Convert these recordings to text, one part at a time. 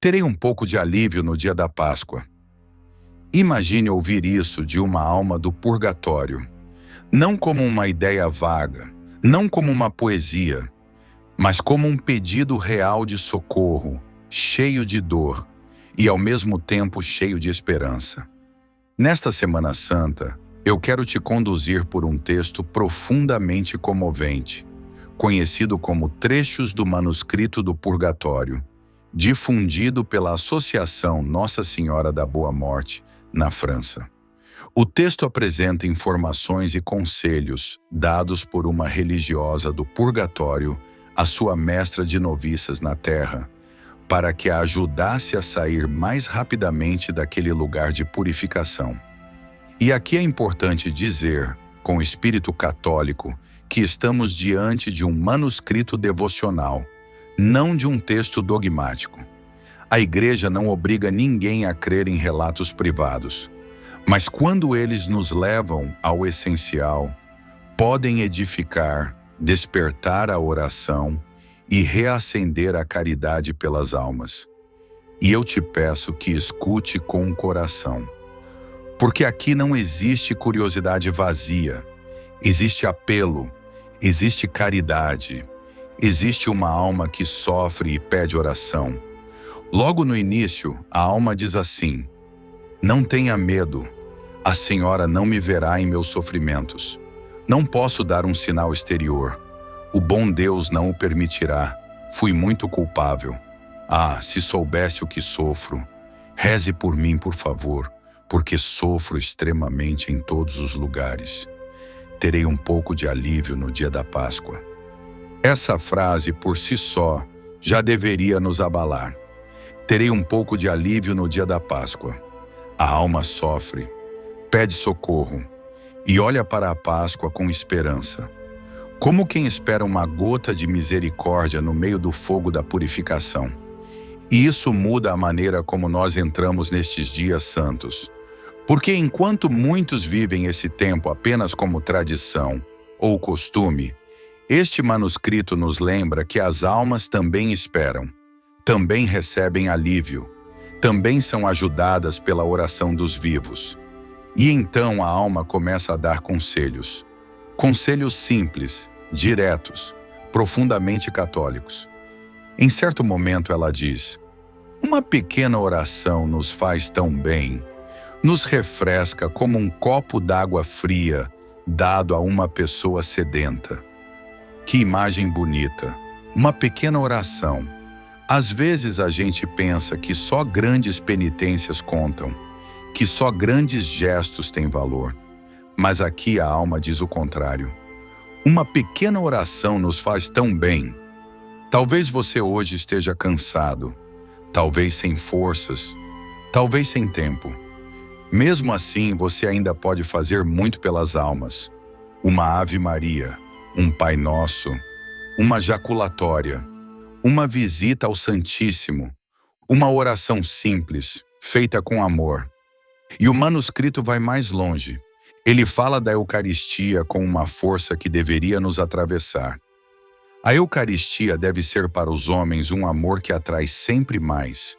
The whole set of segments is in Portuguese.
Terei um pouco de alívio no dia da Páscoa. Imagine ouvir isso de uma alma do purgatório, não como uma ideia vaga, não como uma poesia, mas como um pedido real de socorro, cheio de dor e ao mesmo tempo cheio de esperança. Nesta Semana Santa, eu quero te conduzir por um texto profundamente comovente, conhecido como Trechos do Manuscrito do Purgatório, difundido pela Associação Nossa Senhora da Boa Morte, na França. O texto apresenta informações e conselhos dados por uma religiosa do purgatório à sua mestra de noviças na Terra, para que a ajudasse a sair mais rapidamente daquele lugar de purificação. E aqui é importante dizer, com espírito católico, que estamos diante de um manuscrito devocional, não de um texto dogmático. A Igreja não obriga ninguém a crer em relatos privados, mas quando eles nos levam ao essencial, podem edificar, despertar a oração e reacender a caridade pelas almas. E eu te peço que escute com o coração, porque aqui não existe curiosidade vazia, existe apelo, existe caridade, existe uma alma que sofre e pede oração. Logo no início, a alma diz assim: não tenha medo, a Senhora não me verá em meus sofrimentos. Não posso dar um sinal exterior. O bom Deus não o permitirá. Fui muito culpável. Ah, se soubesse o que sofro. Reze por mim, por favor, porque sofro extremamente em todos os lugares. Terei um pouco de alívio no dia da Páscoa. Essa frase, por si só, já deveria nos abalar. Terei um pouco de alívio no dia da Páscoa. A alma sofre, pede socorro e olha para a Páscoa com esperança. Como quem espera uma gota de misericórdia no meio do fogo da purificação. E isso muda a maneira como nós entramos nestes dias santos. Porque enquanto muitos vivem esse tempo apenas como tradição ou costume, este manuscrito nos lembra que as almas também esperam, também recebem alívio, também são ajudadas pela oração dos vivos. E então a alma começa a dar conselhos. Conselhos simples, diretos, profundamente católicos. Em certo momento ela diz: uma pequena oração nos faz tão bem, nos refresca como um copo d'água fria dado a uma pessoa sedenta. Que imagem bonita! Uma pequena oração. Às vezes a gente pensa que só grandes penitências contam, que só grandes gestos têm valor. Mas aqui a alma diz o contrário. Uma pequena oração nos faz tão bem. Talvez você hoje esteja cansado, talvez sem forças, talvez sem tempo. Mesmo assim, você ainda pode fazer muito pelas almas. Uma Ave Maria, um Pai Nosso, uma jaculatória, uma visita ao Santíssimo, uma oração simples, feita com amor. E o manuscrito vai mais longe. Ele fala da Eucaristia com uma força que deveria nos atravessar. A Eucaristia deve ser para os homens um amor que atrai sempre mais.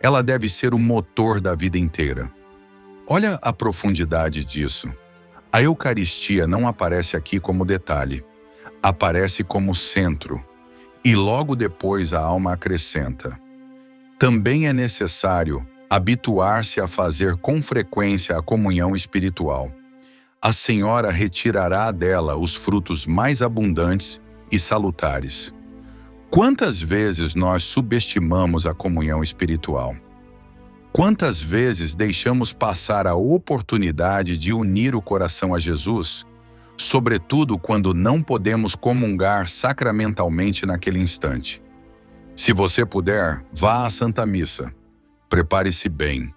Ela deve ser o motor da vida inteira. Olha a profundidade disso. A Eucaristia não aparece aqui como detalhe. Aparece como centro. E logo depois a alma acrescenta: também é necessário habituar-se a fazer com frequência a comunhão espiritual. A Senhora retirará dela os frutos mais abundantes e salutares. Quantas vezes nós subestimamos a comunhão espiritual? Quantas vezes deixamos passar a oportunidade de unir o coração a Jesus, sobretudo quando não podemos comungar sacramentalmente naquele instante? Se você puder, vá à Santa Missa. Prepare-se bem.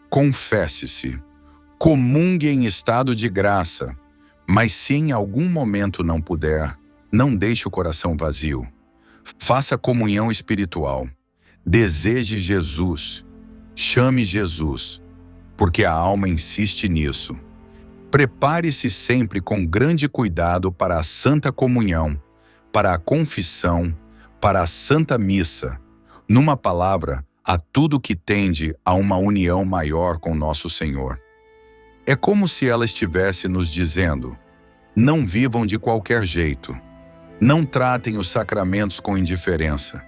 Confesse-se. Comungue em estado de graça. Mas se em algum momento não puder, não deixe o coração vazio. Faça comunhão espiritual. Deseje Jesus. Chame Jesus, porque a alma insiste nisso. Prepare-se sempre com grande cuidado para a Santa Comunhão, para a confissão, para a Santa Missa. Numa palavra, a tudo que tende a uma união maior com nosso Senhor. É como se ela estivesse nos dizendo: não vivam de qualquer jeito, não tratem os sacramentos com indiferença,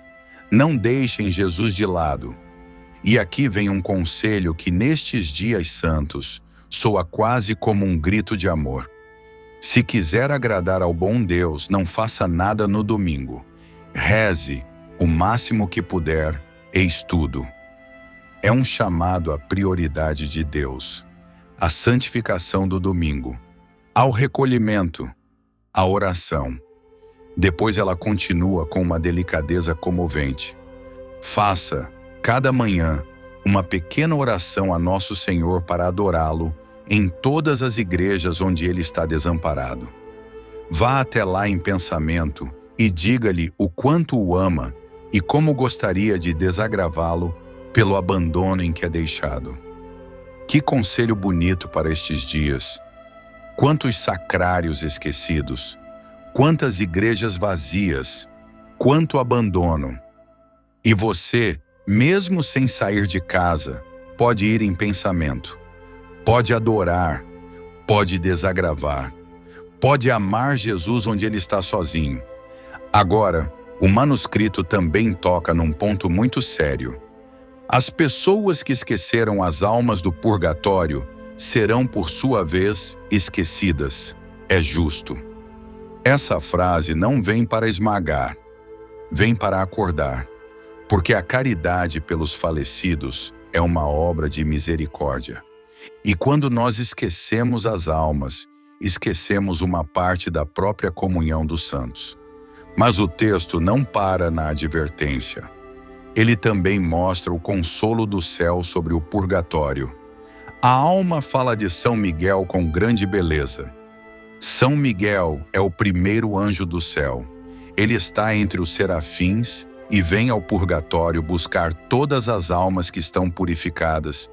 não deixem Jesus de lado. E aqui vem um conselho que nestes dias santos soa quase como um grito de amor. Se quiser agradar ao bom Deus, não faça nada no domingo. Reze o máximo que puder e estudo. É um chamado à prioridade de Deus, à santificação do domingo, ao recolhimento, à oração. Depois ela continua com uma delicadeza comovente. Faça, cada manhã, uma pequena oração a Nosso Senhor para adorá-lo em todas as igrejas onde ele está desamparado. Vá até lá em pensamento e diga-lhe o quanto o ama e como gostaria de desagravá-lo pelo abandono em que é deixado. Que conselho bonito para estes dias! Quantos sacrários esquecidos! Quantas igrejas vazias! Quanto abandono! E você, mesmo sem sair de casa, pode ir em pensamento. Pode adorar, pode desagravar, pode amar Jesus onde ele está sozinho. Agora, o manuscrito também toca num ponto muito sério. As pessoas que esqueceram as almas do purgatório serão, por sua vez, esquecidas. É justo. Essa frase não vem para esmagar, vem para acordar, porque a caridade pelos falecidos é uma obra de misericórdia. E quando nós esquecemos as almas, esquecemos uma parte da própria comunhão dos santos. Mas o texto não para na advertência. Ele também mostra o consolo do céu sobre o purgatório. A alma fala de São Miguel com grande beleza. São Miguel é o primeiro anjo do céu. Ele está entre os serafins e vem ao purgatório buscar todas as almas que estão purificadas,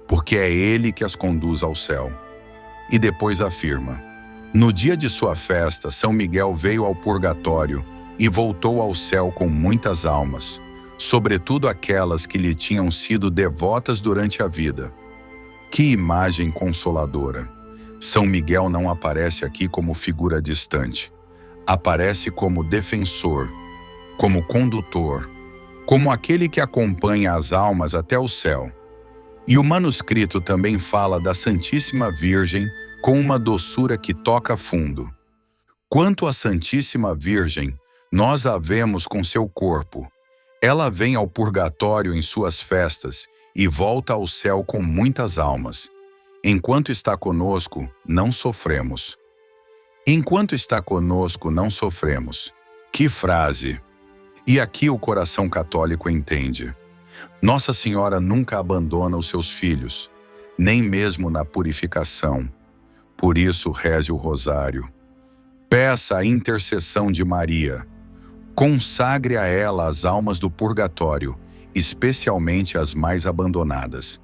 porque é ele que as conduz ao céu. E depois afirma: no dia de sua festa, São Miguel veio ao purgatório e voltou ao céu com muitas almas, sobretudo aquelas que lhe tinham sido devotas durante a vida. Que imagem consoladora! São Miguel não aparece aqui como figura distante. Aparece como defensor, como condutor, como aquele que acompanha as almas até o céu. E o manuscrito também fala da Santíssima Virgem com uma doçura que toca fundo. Quanto à Santíssima Virgem, nós a vemos com seu corpo. Ela vem ao purgatório em suas festas e volta ao céu com muitas almas. Enquanto está conosco, não sofremos. Enquanto está conosco, não sofremos. Que frase! E aqui o coração católico entende. Nossa Senhora nunca abandona os seus filhos, nem mesmo na purificação. Por isso, reze o rosário. Peça a intercessão de Maria. Consagre a ela as almas do purgatório, especialmente as mais abandonadas.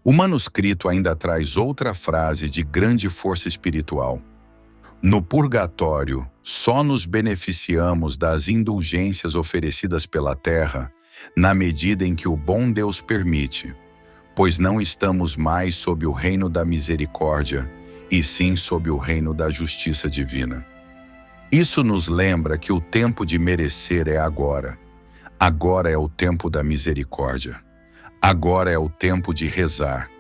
O manuscrito ainda traz outra frase de grande força espiritual. No purgatório, só nos beneficiamos das indulgências oferecidas pela terra na medida em que o bom Deus permite, pois não estamos mais sob o reino da misericórdia, e sim sob o reino da justiça divina. Isso nos lembra que o tempo de merecer é agora. Agora é o tempo da misericórdia. Agora é o tempo de rezar.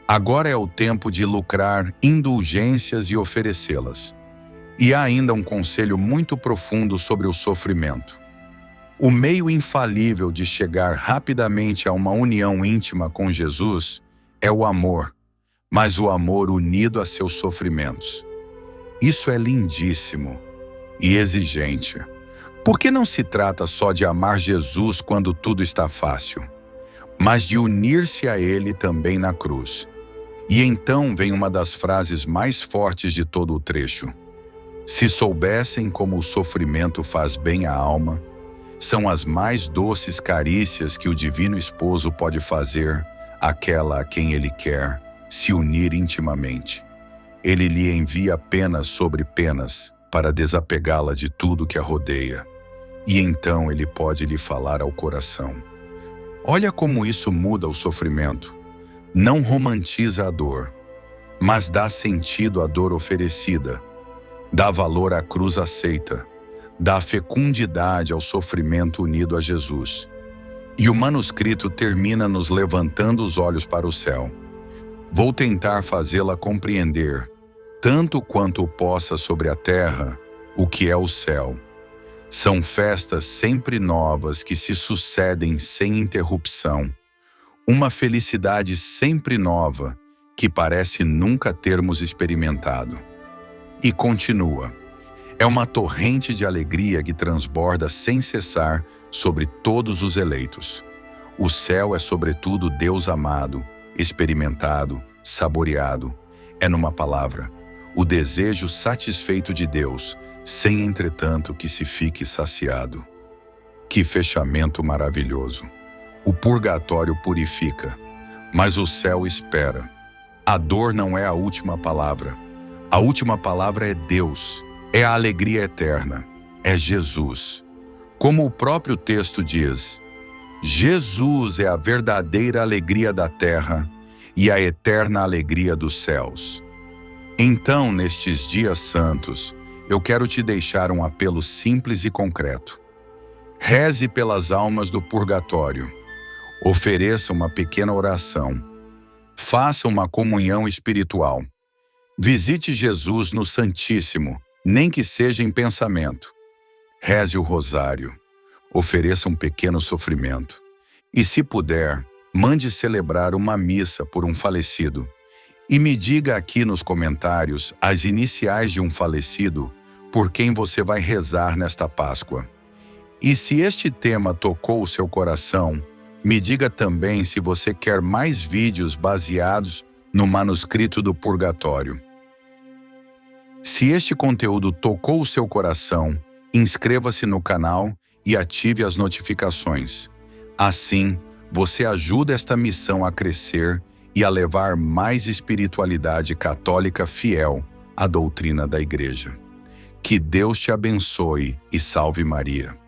Agora é o tempo de lucrar indulgências e oferecê-las. E há ainda um conselho muito profundo sobre o sofrimento. O meio infalível de chegar rapidamente a uma união íntima com Jesus é o amor, mas o amor unido a seus sofrimentos. Isso é lindíssimo e exigente, porque não se trata só de amar Jesus quando tudo está fácil, mas de unir-se a Ele também na cruz. E então vem uma das frases mais fortes de todo o trecho. Se soubessem como o sofrimento faz bem à alma, são as mais doces carícias que o Divino Esposo pode fazer àquela a quem ele quer se unir intimamente. Ele lhe envia penas sobre penas para desapegá-la de tudo que a rodeia. E então ele pode lhe falar ao coração: Olha como isso muda o sofrimento. Não romantiza a dor, mas dá sentido à dor oferecida, dá valor à cruz aceita, dá fecundidade ao sofrimento unido a Jesus. E o manuscrito termina nos levantando os olhos para o céu. Vou tentar fazê-la compreender, tanto quanto possa sobre a terra, o que é o céu. São festas sempre novas que se sucedem sem interrupção. Uma felicidade sempre nova que parece nunca termos experimentado. E continua. É uma torrente de alegria que transborda sem cessar sobre todos os eleitos. O céu é sobretudo Deus amado, experimentado, saboreado. É, numa palavra, o desejo satisfeito de Deus, sem entretanto que se fique saciado. Que fechamento maravilhoso! O purgatório purifica, mas o céu espera. A dor não é a última palavra. A última palavra é Deus, é a alegria eterna, é Jesus. Como o próprio texto diz, Jesus é a verdadeira alegria da terra e a eterna alegria dos céus. Então, nestes dias santos, eu quero te deixar um apelo simples e concreto. Reze pelas almas do purgatório. Ofereça uma pequena oração. Faça uma comunhão espiritual. Visite Jesus no Santíssimo, nem que seja em pensamento. Reze o rosário. Ofereça um pequeno sofrimento. E, se puder, mande celebrar uma missa por um falecido. E me diga aqui nos comentários as iniciais de um falecido por quem você vai rezar nesta Páscoa. E se este tema tocou o seu coração, me diga também se você quer mais vídeos baseados no manuscrito do Purgatório. Se este conteúdo tocou o seu coração, inscreva-se no canal e ative as notificações. Assim, você ajuda esta missão a crescer e a levar mais espiritualidade católica fiel à doutrina da Igreja. Que Deus te abençoe e salve Maria.